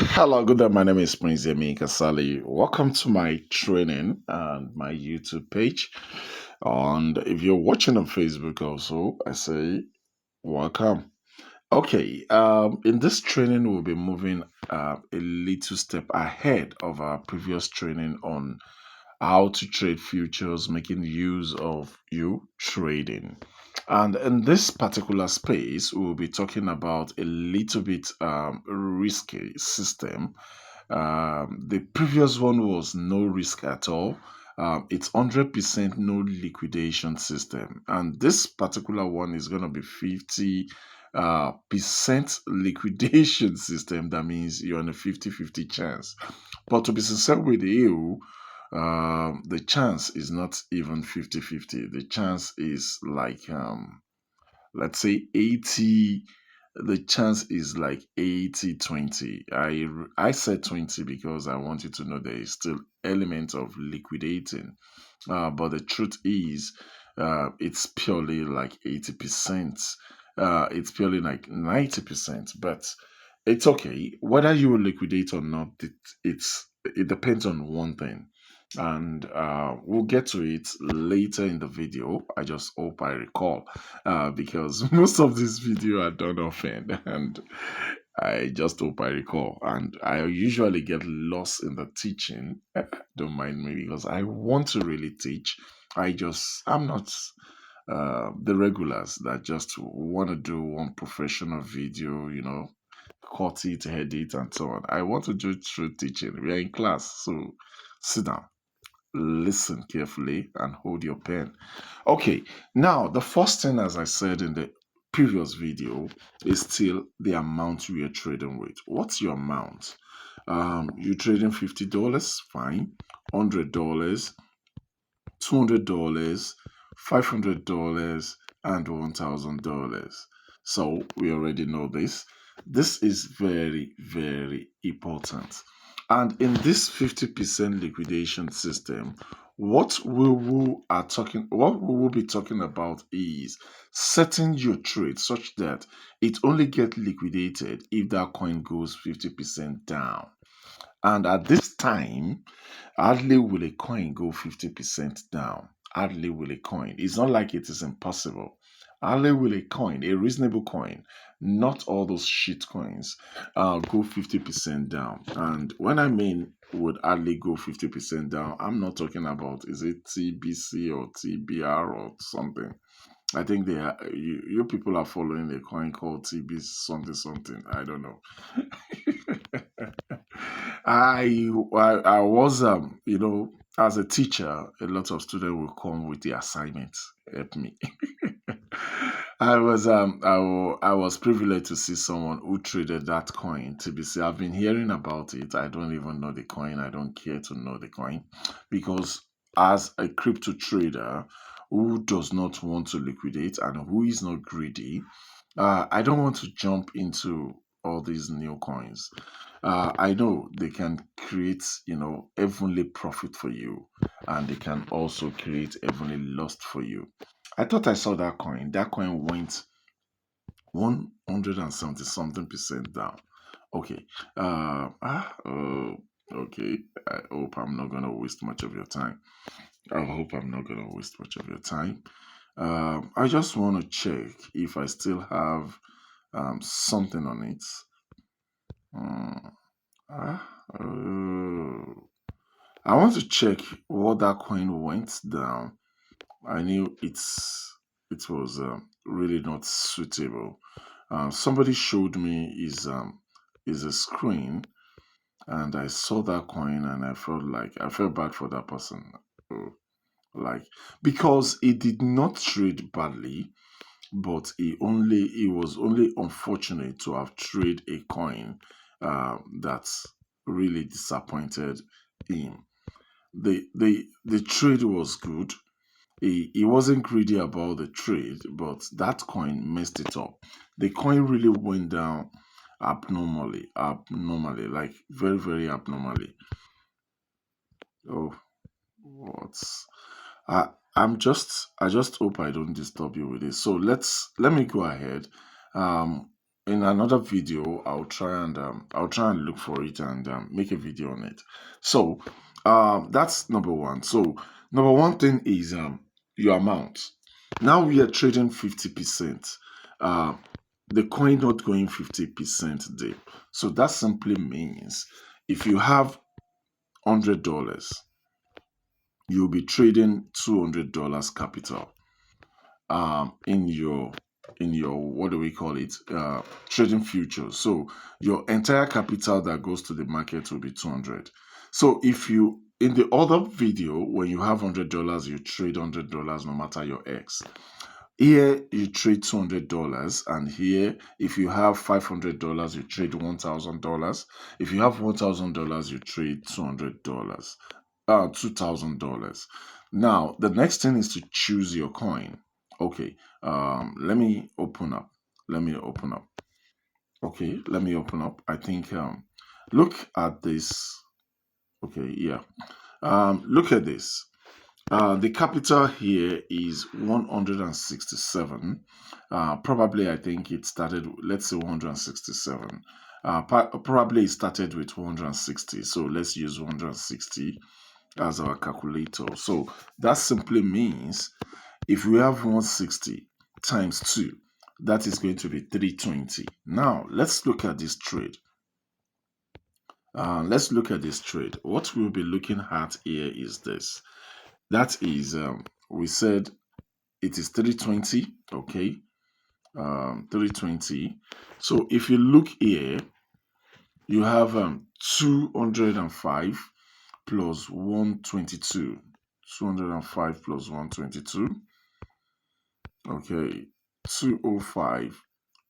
Hello, good day. My name is Prince Yemi Kasali. Welcome to my training and my YouTube page. And if you're watching on Facebook also, I say welcome. Okay, in this training, we'll be moving a little step ahead of our previous training on how to trade futures, making use of you trading. And in this particular space, we'll be talking about a little bit risky system. The previous one was no risk at all. It's 100% no liquidation system. And this particular one is going to be 50 percent liquidation system. That means you're on a 50-50 chance. But to be sincere with you, the chance is not even 50-50. The chance is like, let's say 80. The chance is like 80-20. I said 20 because I want you to know there is still element of liquidating. But the truth is, it's purely like 80%. It's purely like 90%. But it's okay. Whether you will liquidate or not, it depends on one thing. And we'll get to it later in the video. I just hope I recall, because most of this video are done often, and I just hope I recall. And I usually get lost in the teaching. Don't mind me because I want to really teach. I'm not the regulars that just want to do one professional video, cut it, edit, and so on. I want to do true teaching. We are in class, so sit down, listen carefully, and hold your pen. Okay, now the first thing, as I said in the previous video, is still the amount you are trading with. What's your amount? You trading $50, fine. $100, $200, $500, and $1,000. So we already know this. This is very, very important. And in this 50% liquidation system, what we will be talking about is setting your trade such that it only gets liquidated if that coin goes 50% down. And at this time, hardly will a coin go 50% down. Hardly will a coin. It's not like it is impossible. Hardly will a coin, a reasonable coin, not all those shit coins, go 50% down. And when I mean would hardly go 50% down, I'm not talking about is it TBC or TBR or something. I think you people are following a coin called TB something something. I don't know. I was as a teacher, a lot of students will come with the assignment. Help me. I was privileged to see someone who traded that coin TBC. I've been hearing about it. I don't even know the coin. I don't care to know the coin because as a crypto trader who does not want to liquidate and who is not greedy, I don't want to jump into all these new coins. I know they can create, heavenly profit for you, and they can also create heavenly loss for you. I thought I saw that coin. That coin went 170 something percent down. Okay. Okay. I hope I'm not gonna waste much of your time. I hope I'm not gonna waste much of your time. I just want to check if I still have something on it. Hmm. I want to check what that coin went down. I knew it was really not suitable. Somebody showed me is a screen, and I saw that coin, and I felt bad for that person. Oh, like because it did not trade badly, but he was only unfortunate to have traded a coin that really disappointed him. The trade was good. He wasn't greedy about the trade, but that coin messed it up. The coin really went down abnormally, like very, very abnormally. Oh, what's I just hope I don't disturb you with this. So let me go ahead. Um, in another video, I'll try and look for it and make a video on it. So that's number one. So number one thing is your amount. Now we are trading 50%. Uh, the coin not going 50% deep. So that simply means if you have $100, you'll be trading $200 capital in your what do we call it, trading futures. So your entire capital that goes to the market will be 200. So if you, in the other video, when you have $100, you trade $100 no matter your X. Here you trade $200, and here if you have $500, you trade $1,000. If you have $1,000, you trade $200, $2,000. Now the next thing is to choose your coin. Okay, let me open up. Let me open up. Okay, let me open up. I think look at this. Okay, yeah. Look at this. The capital here is 167. Probably, I think it started, let's say 167. Probably it started with 160. So let's use 160 as our calculator. So that simply means if we have 160 times 2, that is going to be 320. Now, let's look at this trade. Let's look at this trade. What we'll be looking at here is this. That is, we said it is 320, okay? 320. So if you look here, you have 205 plus 122. 205 plus 122. Okay, 205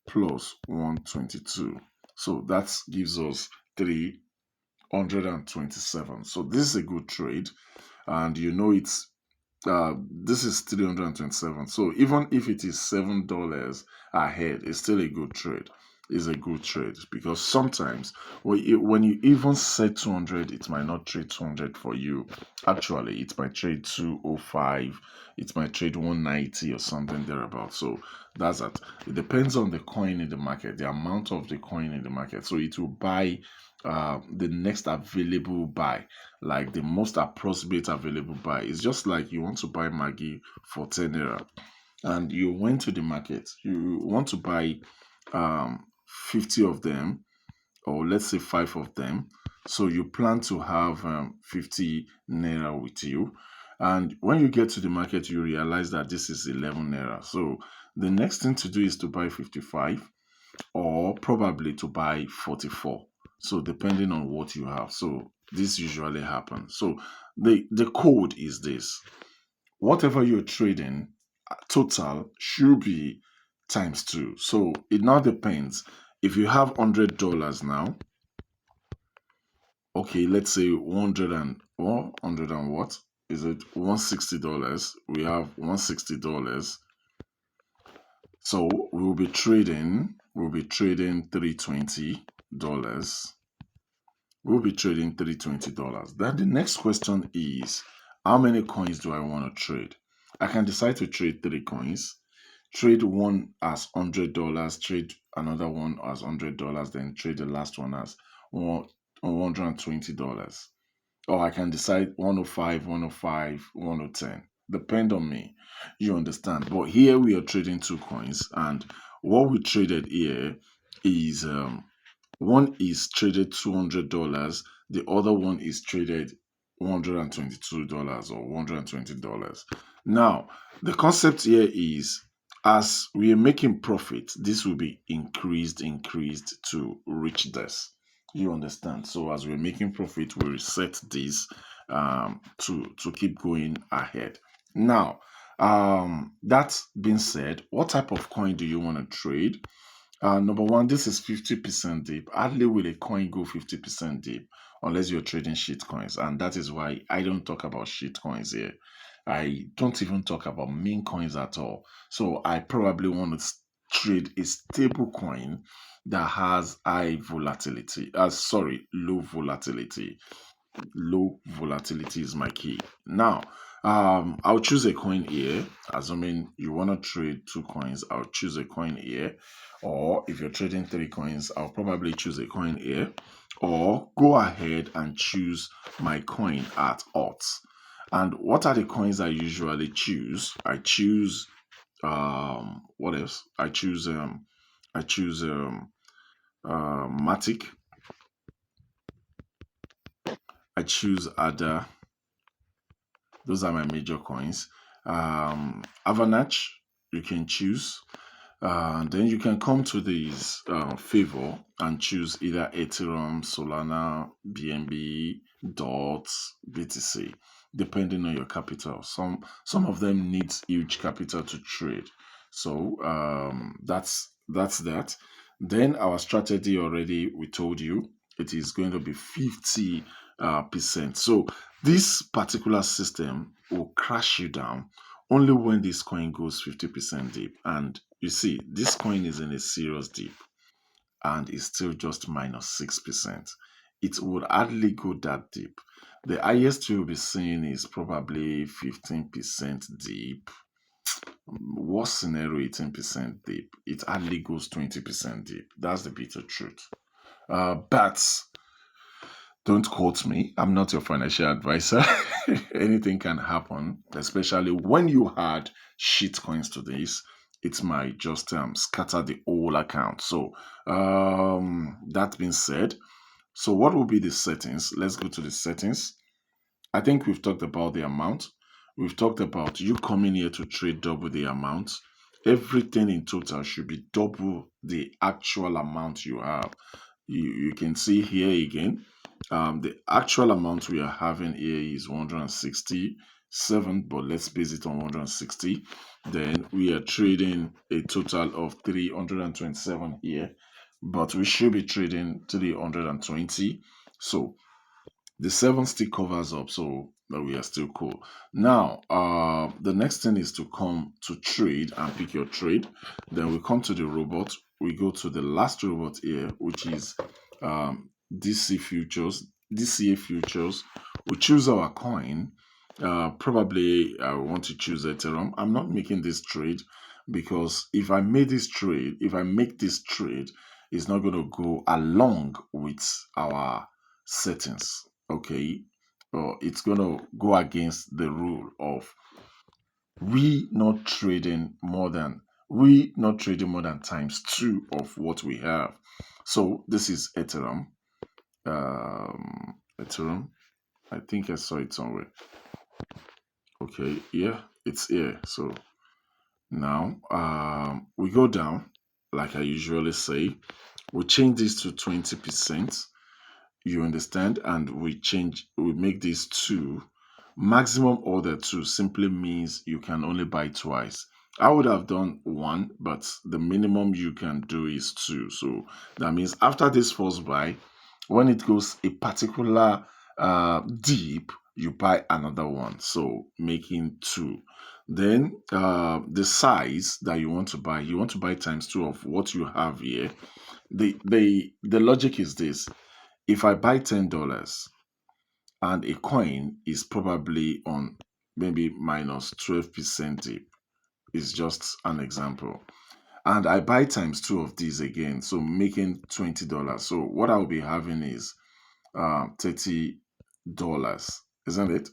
plus 122. So that gives us 327. So this is a good trade, and you know it's this is 327. So even if it is $7 ahead, it's still a good trade. It's a good trade because sometimes when you even set 200, it might not trade 200 for you. Actually, it might trade 205, it might trade 190 or something thereabout. So that's that. It depends on the coin in the market, the amount of the coin in the market. So it will buy the next available buy, like the most approximate available buy. It's just like you want to buy Maggi for 10 naira and you went to the market, you want to buy 50 of them, or let's say 5 of them. So you plan to have 50 naira with you, and when you get to the market you realize that this is 11 naira. So the next thing to do is to buy 55, or probably to buy 44. So depending on what you have. So this usually happens. So the code is this. Whatever you're trading, total should be times 2. So it now depends. If you have $100 now, okay, let's say 100 and what? Is it $160? We have $160. So we'll be trading $320. We'll be trading $320. Then the next question is, how many coins do I want to trade? I can decide to trade 3 coins. Trade one as $100, trade another one as $100, then trade the last one as $120. Or I can decide 105, 105, 110. Depend on me. You understand? But here we are trading 2 coins, and what we traded here is one is traded $200, the other one is traded $122 or $120. Now, the concept here is, as we are making profit, this will be increased to reach this. You understand? So as we're making profit, we reset this to keep going ahead. Now, that being said, what type of coin do you want to trade? Number one, this is 50% deep. Hardly will a coin go 50% deep unless you're trading shit coins. And that is why I don't talk about shit coins here. I don't even talk about meme coins at all. So I probably want to trade a stable coin that has high volatility. Low volatility. Low volatility is my key. Now, I'll choose a coin here. Assuming you want to trade two coins, I'll choose a coin here. Or if you're trading three coins, I'll probably choose a coin here. Or go ahead and choose my coin at odds. And what are the coins I usually choose? I choose what else? I choose Matic. I choose Ada. Those are my major coins. Avalanche, you can choose. Then you can come to these favor and choose either Ethereum, Solana, BNB, DOTS, BTC, depending on your capital. Some of them need huge capital to trade. So that's that. Then our strategy already we told you it is going to be 50%. So this particular system will crash you down only when this coin goes 50% deep. And you see, this coin is in a serious deep and is still just minus 6%. It would hardly go that deep. The highest you'll be seeing is probably 15% deep. Worst scenario, 18% deep. It hardly goes 20% deep. That's the bitter truth. But don't quote me. I'm not your financial advisor. Anything can happen, especially when you add shit coins to this. It might just scatter the whole account. So, that being said, so what will be the settings? Let's go to the settings. I think we've talked about the amount. We've talked about you coming here to trade double the amount. Everything in total should be double the actual amount you have. You can see here again, the actual amount we are having here is 167, but let's base it on 160. Then we are trading a total of 327 here, but we should be trading 320. So the 7 still covers up, so we are still cool. Now, the next thing is to come to trade and pick your trade. Then we come to the robot. We go to the last robot here, which is DC futures, DCA futures. We choose our coin. Probably I want to choose Ethereum. I'm not making this trade because if I make this trade, it's not going to go along with our settings. Okay, it's going to go against the rule of we not trading more than times two of what we have. So this is Ethereum. Ethereum. I think I saw it somewhere. Okay, yeah, it's here. So now we go down, like I usually say. We change this to 20%. You understand? And we make this two. Maximum order two simply means you can only buy twice. I would have done one, but the minimum you can do is two. So that means after this first buy, when it goes a particular deep, you buy another one. So making two. Then the size that you want to buy times two of what you have here. The logic is this: if I buy $10 and a coin is probably on maybe minus 12% dip, it's just an example. And I buy times two of these again, so making $20. So what I'll be having is $30, isn't it?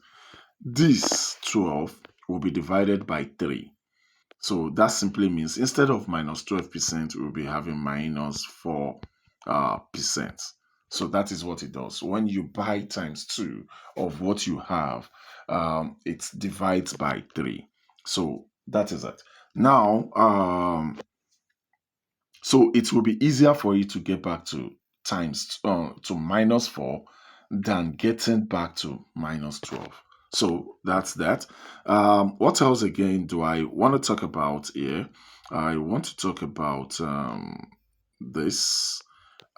This 12 will be divided by 3. So that simply means instead of minus 12%, we'll be having minus 4%. So that is what it does. When you buy times two of what you have, it divides by 3. So that is it. Now, so it will be easier for you to get back to to minus 4 than getting back to minus 12. So that's that. What else again do I want to talk about here? I want to talk about this.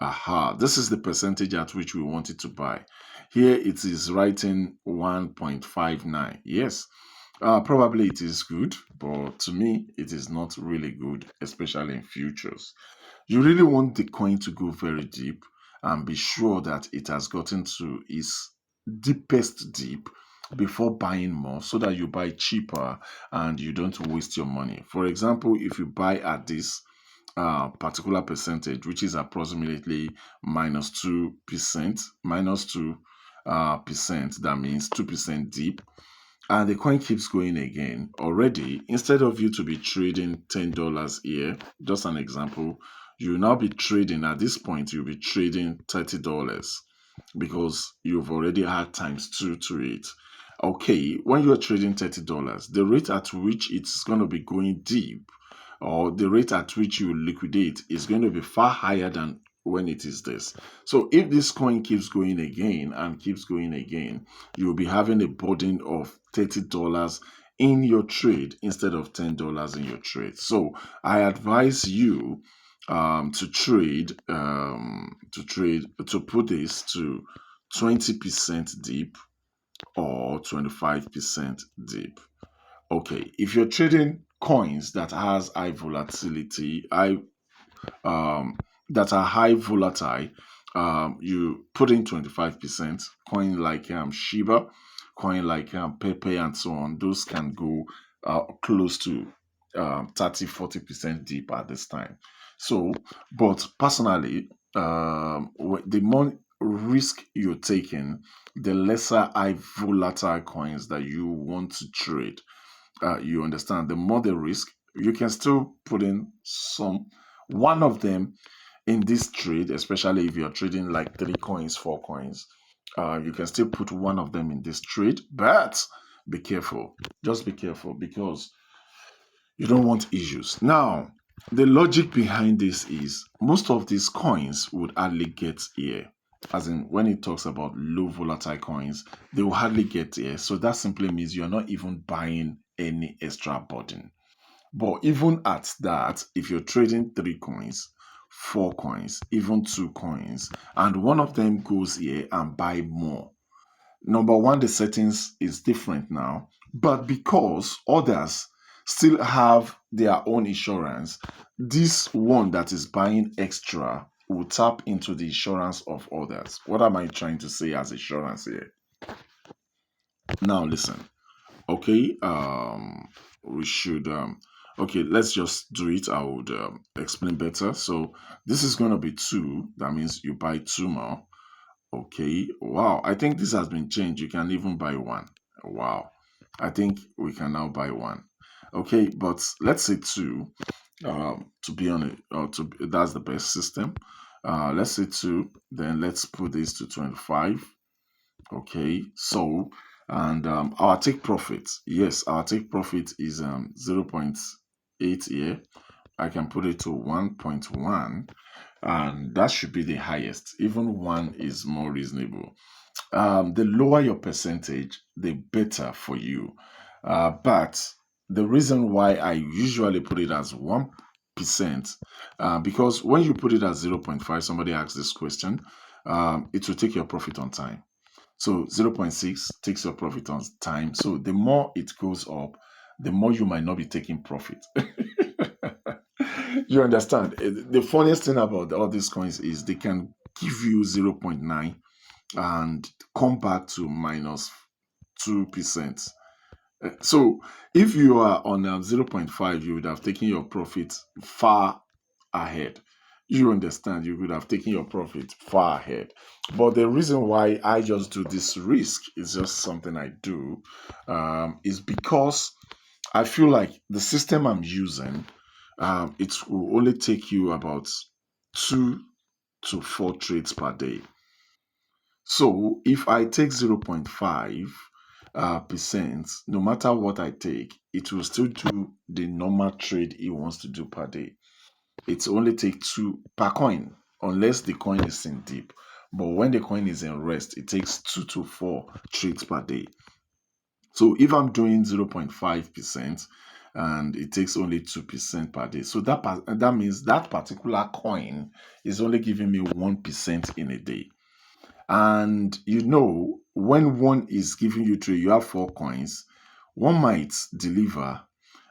Aha, this is the percentage at which we wanted to buy. Here it is writing 1.59. Yes, probably it is good, but to me, it is not really good, especially in futures. You really want the coin to go very deep and be sure that it has gotten to its deepest deep before buying more so that you buy cheaper and you don't waste your money. For example, if you buy at this particular percentage, which is approximately -2%, -2%, that means 2% dip, and the coin keeps going again, already, instead of you to be trading $10 here, just an example, you will now be trading, at this point, you'll be trading $30 because you've already had times two to it. Okay, when you're trading $30, the rate at which it's going to be going deep, or the rate at which you liquidate, is going to be far higher than when it is this. So if this coin keeps going again and keeps going again, you'll be having a burden of $30 in your trade instead of $10 in your trade. So I advise you to put this to 20% deep or 25% deep. Okay, if you're trading coins that has high volatility, that are high volatile, you put in 25%. Coin like Shiba, coin like Pepe, and so on. Those can go close to 30-40% deep at this time. So, but personally, the more risk you're taking, the lesser high volatile coins that you want to trade. You understand, the more the risk, you can still put in one of them in this trade, especially if you're trading like 3 coins, 4 coins. You can still put one of them in this trade, but be careful. Just be careful because you don't want issues. Now, the logic behind this is most of these coins would hardly get here. As in, when it talks about low volatile coins, they will hardly get here. So that simply means you're not even buying any extra burden. But even at that, if you're trading 3 coins, 4 coins, even 2 coins, and one of them goes here and buy more, number one, the settings is different now, but because others still have their own insurance, this one that is buying extra will tap into the insurance of others. What am I trying to say as insurance here? Now listen. Okay, we should okay, let's just do it. I would explain better. So this is going to be 2. That means you buy 2 more. Okay, wow, I think this has been changed. You can even buy 1. Wow, I think we can now buy 1. Okay, but let's say 2, to be on it, or that's the best system. Let's say 2, then let's put this to 25. Okay, so, and our take profit, yes, our take profit is 0.8 here. I can put it to 1.1, and that should be the highest. Even 1 is more reasonable. The lower your percentage, the better for you. But the reason why I usually put it as 1%, because when you put it as 0.5, somebody asks this question, it will take your profit on time. So 0.6 takes your profit on time. So the more it goes up, the more you might not be taking profit. You understand? The funniest thing about all these coins is they can give you 0.9 and come back to -2%. So if you are on 0.5, you would have taken your profit far ahead. You understand? You would have taken your profit far ahead. But the reason why I just do this risk is just something I do, is because I feel like the system I'm using, it will only take you about 2 to 4 trades per day. So if I take 0.5 percent, no matter what I take, it will still do the normal trade it wants to do per day. It only takes 2 per coin, unless the coin is in dip. But when the coin is in rest, it takes 2 to 4 trades per day. So if I'm doing 0.5% and it takes only 2% per day, so that means that particular coin is only giving me 1% in a day. And when one is giving you 3, you have 4 coins, one might deliver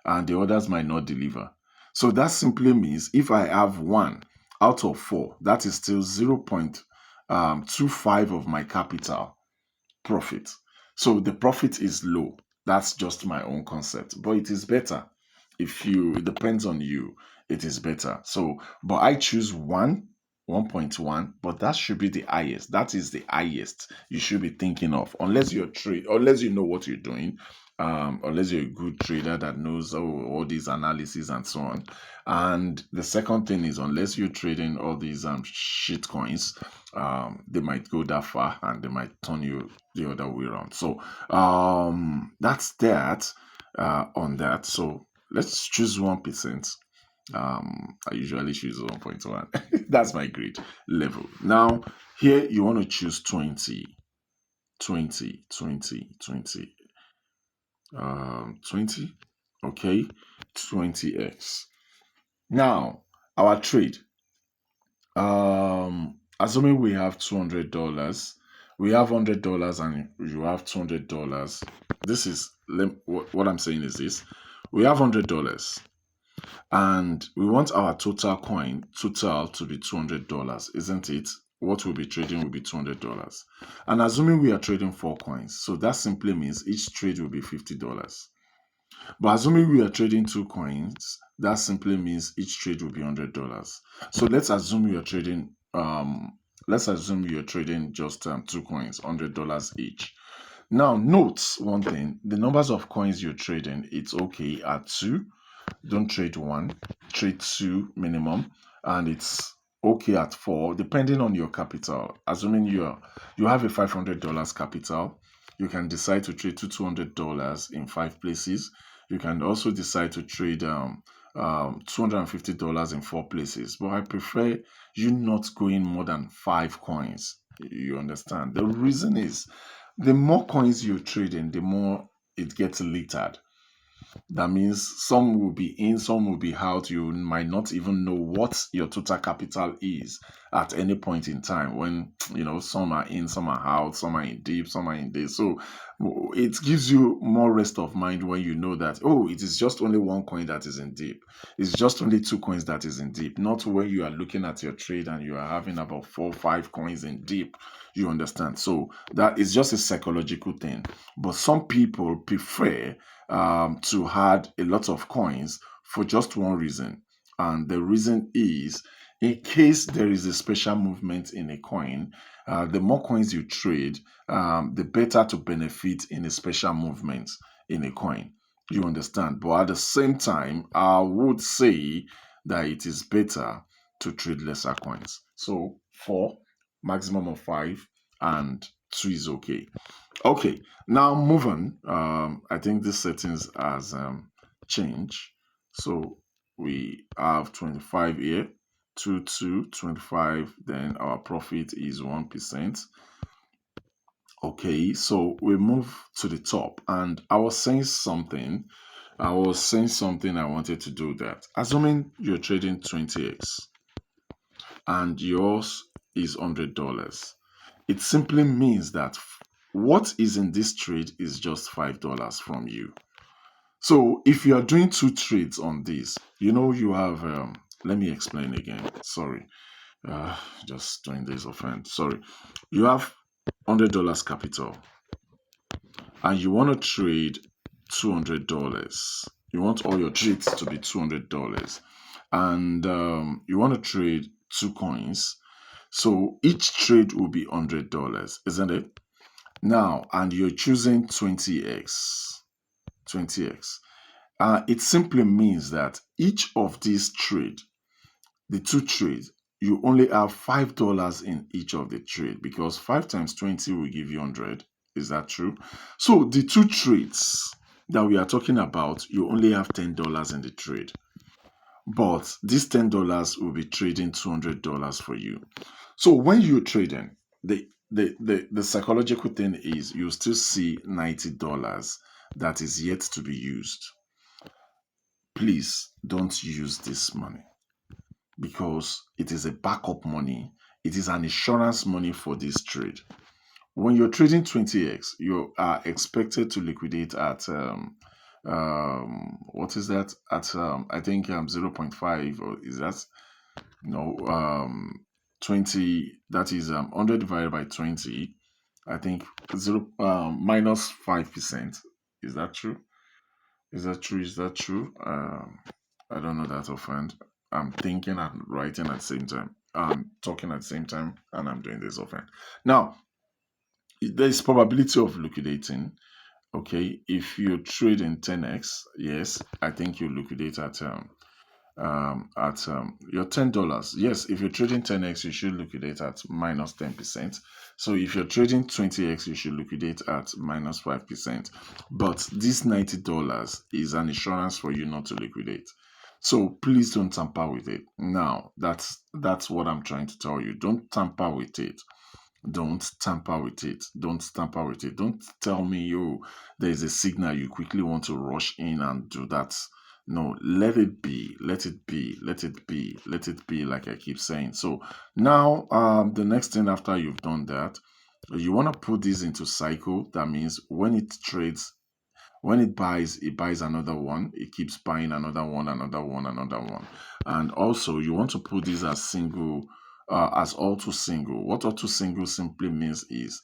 and the others might not deliver. So that simply means if I have 1 out of 4, that is still 0.25 of my capital profit. So the profit is low. That's just my own concept, but it is better. It depends on you, it is better. So, but I choose 1.1, but that should be the highest. That is the highest you should be thinking of, unless you know what you're doing, unless you're a good trader that knows all these analysis and so on. And the second thing is, unless you're trading all these shit coins, they might go that far and they might turn you the other way around. So that's that on that. So let's choose 1%. I usually choose 1.1. That's my grade level. Now, here you want to choose 20, 20, 20, 20. 20. Okay, 20x. Now, our trade. Assuming we have $200, we have $100 and you have $200. This is what I'm saying is this: we have $100 and we want our total to be $200, isn't it? What we'll be trading will be $200, and assuming we are trading 4 coins, so that simply means each trade will be $50. But assuming we are trading 2 coins, that simply means each trade will be $100. So let's assume you're trading just 2 coins, $100 each. Now note one thing: the numbers of coins you're trading, it's okay at 2. Don't trade 1, trade 2 minimum, and it's okay at 4, depending on your capital. Assuming you have a $500 capital, you can decide to trade $200 in 5 places. You can also decide to trade $250 in 4 places. But I prefer you not going more than 5 coins. You understand? The reason is, the more coins you're trading, the more it gets littered. That means some will be in, some will be out. You might not even know what your total capital is at any point in time, when some are in, some are out, some are in deep, some are in this. So it gives you more rest of mind when you know that, oh, it is just only 1 coin that is in deep. It's just only 2 coins that is in deep. Not when you are looking at your trade and you are having about 4 or 5 coins in deep. You understand? So that is just a psychological thing. But some people prefer to add a lot of coins for just one reason. And the reason is, in case there is a special movement in a coin, the more coins you trade, the better to benefit in a special movement in a coin. You understand? But at the same time, I would say that it is better to trade lesser coins. So 4, maximum of 5, and 2 is okay. Okay, now move on. I think this settings has changed. So we have 25 here, 25, then our profit is 1%. Okay, so we move to the top, and I was saying something. I wanted to do that. Assuming you're trading 20x and yours is $100. It simply means that what is in this trade is just $5 from you. So if you are doing 2 trades on this, you have, let me explain again. Sorry, just doing this offhand. Sorry. You have $100 capital and you want to trade $200. You want all your trades to be $200, and you want to trade 2 coins. So each trade will be $100, isn't it? Now, and you're choosing 20x. It simply means that each of these the 2 trades, you only have $5 in each of the trade, because 5 times 20 will give you 100. Is that true? So the 2 trades that we are talking about, you only have $10 in the trade. But this $10 will be trading $200 for you. So when you're trading, the psychological thing is, you still see $90 that is yet to be used. Please don't use this money, because it is a backup money. It is an insurance money for this trade. When you're trading 20x, you are expected to liquidate at what is that? At I think 0.5, or is that, no, 20, that is 100 divided by 20, I think zero minus 5%. Is that true? Is that true? Is that true? I don't know that offhand. I'm thinking and writing at the same time. I'm talking at the same time, and I'm doing this offhand. Now, there is probability of liquidating. Okay, if you trade in 10x, yes, I think you liquidate at your $10. Yes, if you're trading 10x, you should liquidate at minus 10%. So if you're trading 20x, you should liquidate at minus 5%. But this $90 is an insurance for you not to liquidate. So please don't tamper with it. Now, that's what I'm trying to tell you. Don't tamper with it. Don't tamper with it. Don't tamper with it. Don't tell me you there's a signal you quickly want to rush in and do that. No, let it be. Let it be. Let it be. Let it be, like I keep saying. So now the next thing after you've done that, you want to put this into cycle. That means when it trades, when it buys another one, it keeps buying another one, another one, another one. And also you want to put this as single, as auto single. What auto single simply means is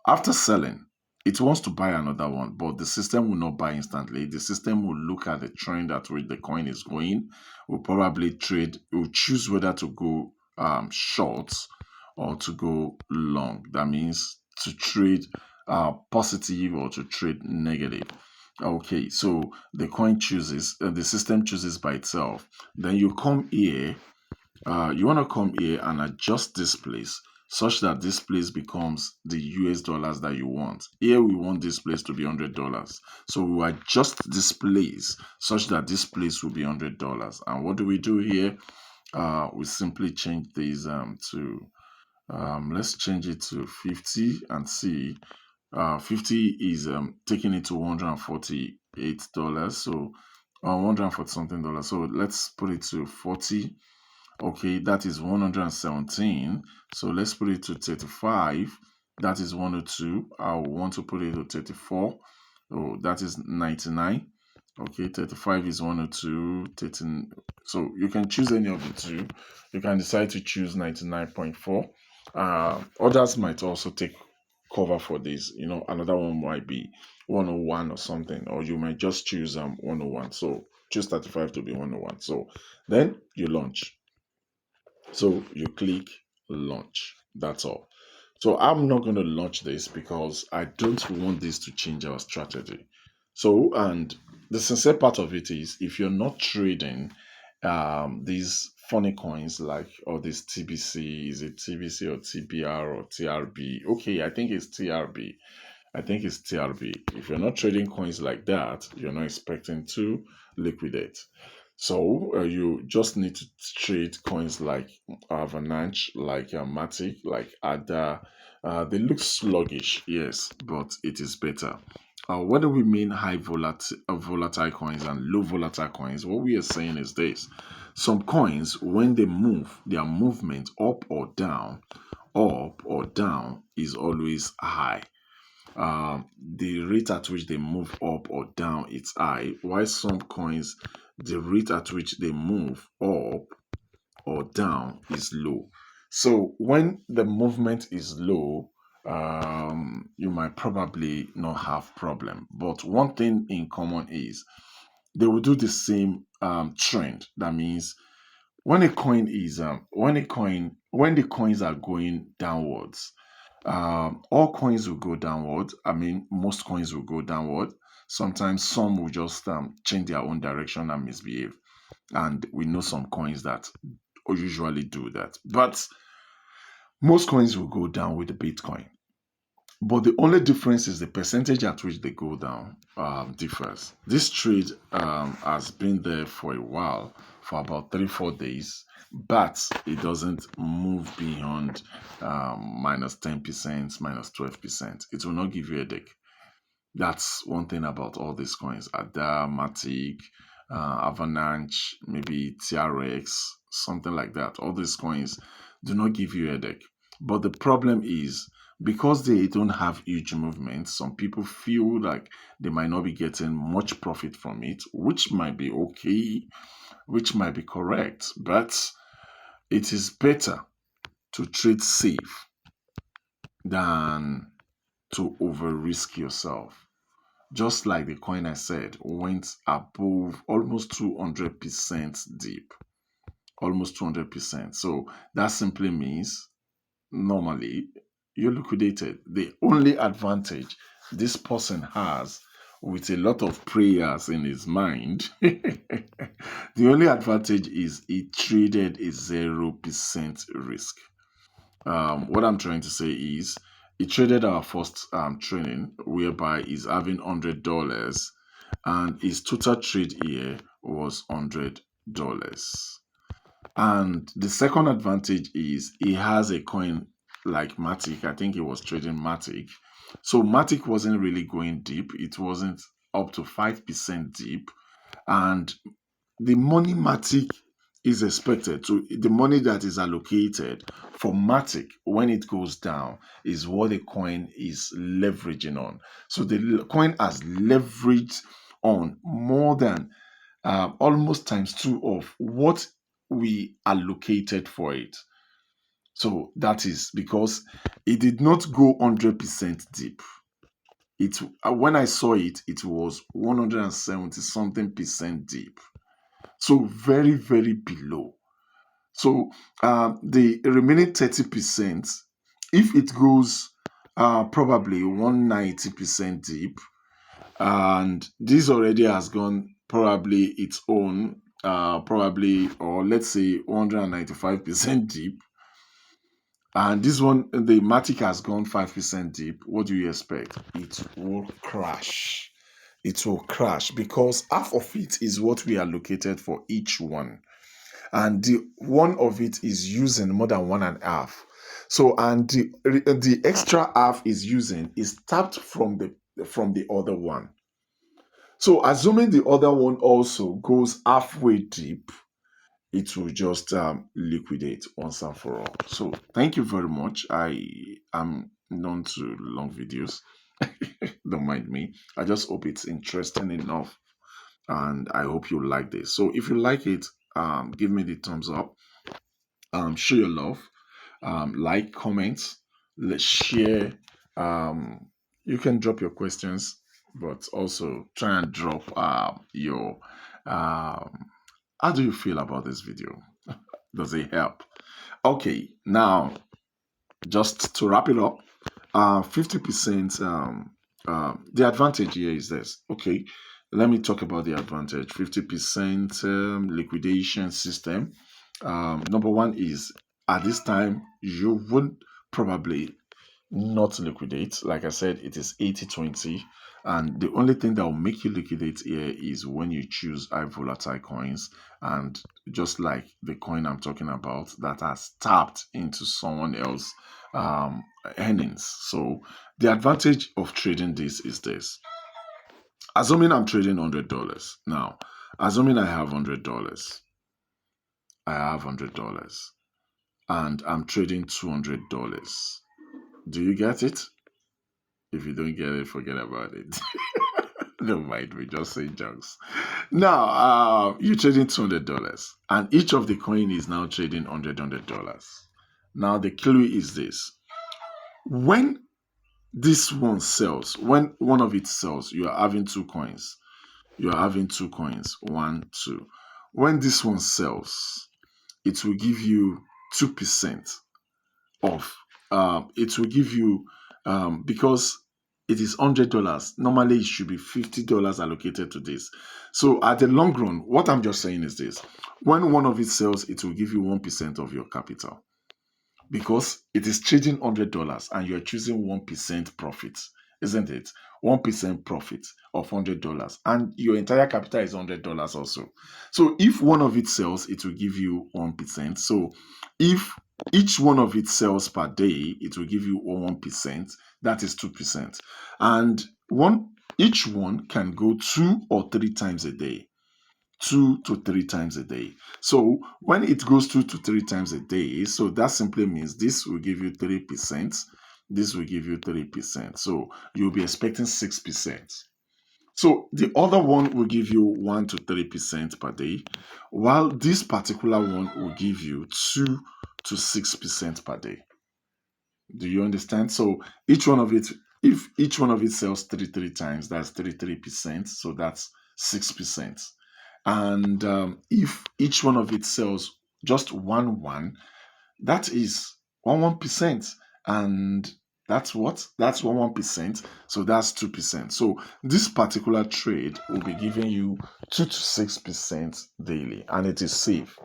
after selling, it wants to buy another one, but the system will not buy instantly. The system will look at the trend at which the coin is going, will probably trade, will choose whether to go short or to go long. That means to trade positive or to trade negative. Okay, so the coin chooses, the system chooses by itself. Then you come here, you want to come here and adjust this place such that this place becomes the US dollars that you want. Here we want this place to be $100. So we adjust this place such that this place will be $100. And what do we do here? We simply change these to let's change it to 50 and see. 50 is taking it to $148. So 140 something dollars. So let's put it to 40. Okay, that is 117. So let's put it to 35. That is 102. I want to put it to 34. Oh, that is 99. Okay, 35 is 102. 13. So you can choose any of the two. You can decide to choose 99.4. Others might also take cover for this. You know, another one might be 101 or something, or you might just choose 101. So choose 35 to be 101. So then you launch. So you click launch. That's all. So I'm not going to launch this because I don't want this to change our strategy. So, and the sincere part of it is if you're not trading these funny coins like or this TBC, is it TBC or TBR or TRB? Okay, I think it's TRB. I think it's TRB. If you're not trading coins like that, you're not expecting to liquidate. So you just need to trade coins like Avalanche, like Matic, like Ada. They look sluggish, yes, but it is better. What do we mean high volatile coins and low volatile coins? What we are saying is this. Some coins, when they move, their movement up or down is always high. The rate at which they move up or down it's high, while some coins the rate at which they move up or down is low. So when the movement is low, you might probably not have problem. But one thing in common is they will do the same trend. That means when a coin is when the coins are going downwards, all coins will go downward. I mean, most coins will go downward. Sometimes some will just change their own direction and misbehave. And we know some coins that usually do that. But most coins will go down with the Bitcoin. But the only difference is the percentage at which they go down differs. This trade has been there for a while, for about 3-4 days, but it doesn't move beyond minus 10%, minus 12%. It will not give you a headache. That's one thing about all these coins. Ada, Matic, Avalanche, maybe TRX, something like that. All these coins do not give you a headache. But the problem is because they don't have huge movements, some people feel like they might not be getting much profit from it, which might be okay, which might be correct. But it is better to trade safe than to over risk yourself. Just like the coin I said went above almost 200% deep, almost 200%. So that simply means normally you're liquidated. The only advantage this person has, with a lot of prayers in his mind, the only advantage is he traded a 0% risk. What I'm trying to say is he traded our first training whereby he's having $100 and his total trade here was $100. And the second advantage is he has a coin like Matic. I think he was trading Matic. So Matic wasn't really going deep. It wasn't up to 5% deep. And the money Matic is expected to, the money that is allocated for Matic when it goes down is what the coin is leveraging on. So the coin has leveraged on more than almost times two of what we allocated for it. So that is because it did not go 100% deep. It when I saw it, it was 170 something percent deep. So very, very below. So the remaining 30%, if it goes probably 190% deep, and this already has gone probably its own, probably, or let's say 195% deep, and this one, the Matic has gone 5% deep, what do you expect? It will crash. It will crash because half of it is what we allocated for each one, and the one of it is using more than 1.5. So, and the extra half is using is tapped from the other one. So, assuming the other one also goes halfway deep, it will just liquidate once and for all. So, thank you very much. I am known to long videos. Don't mind me. I just hope it's interesting enough, and I hope you like this. So, if you like it, give me the thumbs up. Show your love. Like, comment, let's share. You can drop your questions, but also try and drop your how do you feel about this video? Does it help? Okay, now just to wrap it up, 50%. The advantage here is this. Okay, let me talk about the advantage. 50% liquidation system. Number one is at this time you would probably not liquidate. Like I said, it is 80-20. And the only thing that will make you liquidate here is when you choose high volatile coins. And just like the coin I'm talking about that has tapped into someone else earnings. So the advantage of trading this is this. Assuming I'm trading $100 now, assuming I have $100, and I'm trading $200. Do you get it? If you don't get it, forget about it. Don't mind me, just say jokes. Now, you're trading $200, and each of the coin is now trading $100. Now, the clue is this: when this one sells, when one of it sells, you are having two coins. You are having two coins, 1, 2. When this one sells, it will give you 2% of. It will give you because it is $100. Normally, it should be $50 allocated to this. So, at the long run, what I'm just saying is this: when one of it sells, it will give you 1% of your capital, because it is trading $100 and you're choosing 1% profit, isn't it? 1% profit of $100, and your entire capital is $100 also. So if one of it sells, it will give you 1%. So if each one of it sells per day, it will give you 1%. That is 2%. And each one can go 2 or 3 times a day. 2 to 3 times a day. So when it goes 2 to 3 times a day, so that simply means this will give you 3%. This will give you 3%. So you'll be expecting 6%. So the other one will give you 1 to 3% per day, while this particular one will give you 2 to 6% per day. Do you understand? So each one of it, if each one of it sells three times, that's 33%. So that's 6%. And if each one of it sells just one, that is 1%. And that's what? That's 1%. So that's 2%. So this particular trade will be giving you 2 to 6% daily, and it is safe.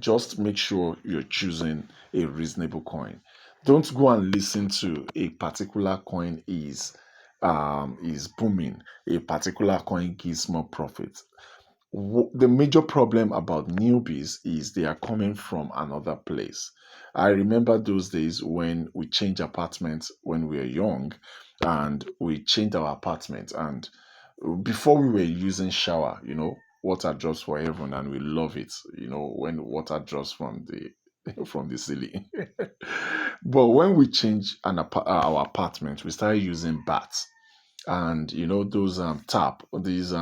Just make sure you're choosing a reasonable coin. Don't go and listen to a particular coin is booming, a particular coin gives more profit. The major problem about newbies is they are coming from another place. I remember those days when we changed apartments when we were young, and we changed our apartment. And before we were using shower, water drops for heaven, and we love it. When water drops from the from the ceiling. But when we changed our apartment, we started using baths, and those tap, these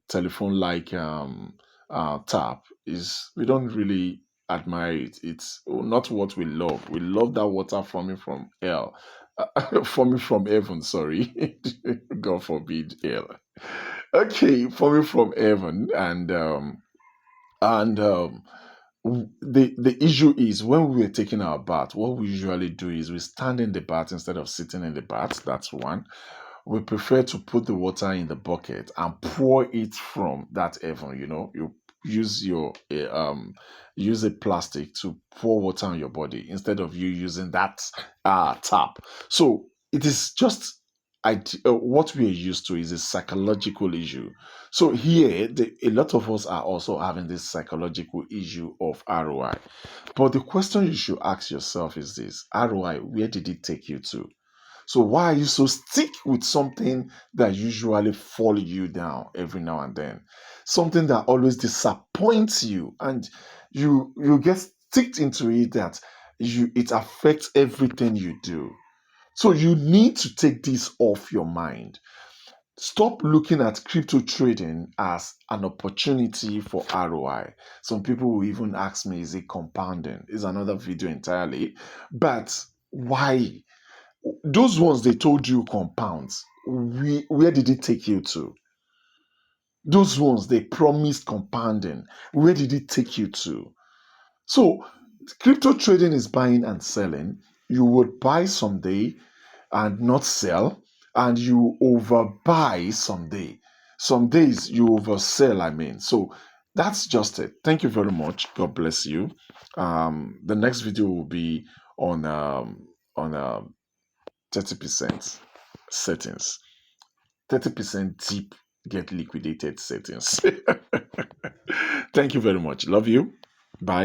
telephone like tap, is we don't really admire it. It's not what we love. We love that water forming from hell, forming from heaven, sorry. God forbid hell. Okay, forming from heaven. And the issue is, when we were taking our bath, what we usually do is we stand in the bath instead of sitting in the bath. That's one. We prefer to put the water in the bucket and pour it from that heaven. You use your use a plastic to pour water on your body instead of you using that tap. So it is just what we are used to is a psychological issue. So here, a lot of us are also having this psychological issue of ROI. But the question you should ask yourself is this: ROI, where did it take you to? So why are you so stick with something that usually fall you down every now and then? Something that always disappoints you, and you get sticked into it, that it affects everything you do. So you need to take this off your mind. Stop looking at crypto trading as an opportunity for ROI. Some people will even ask me, is it compounding? It's another video entirely. But why? Those ones they told you compounds, where did it take you to? Those ones they promised compounding, where did it take you to? So crypto trading is buying and selling. You would buy someday and not sell, and you overbuy someday. Some days you oversell, I mean. So that's just it. Thank you very much. God bless you. The next video will be on 30% settings. 30% deep get liquidated settings. Thank you very much. Love you. Bye.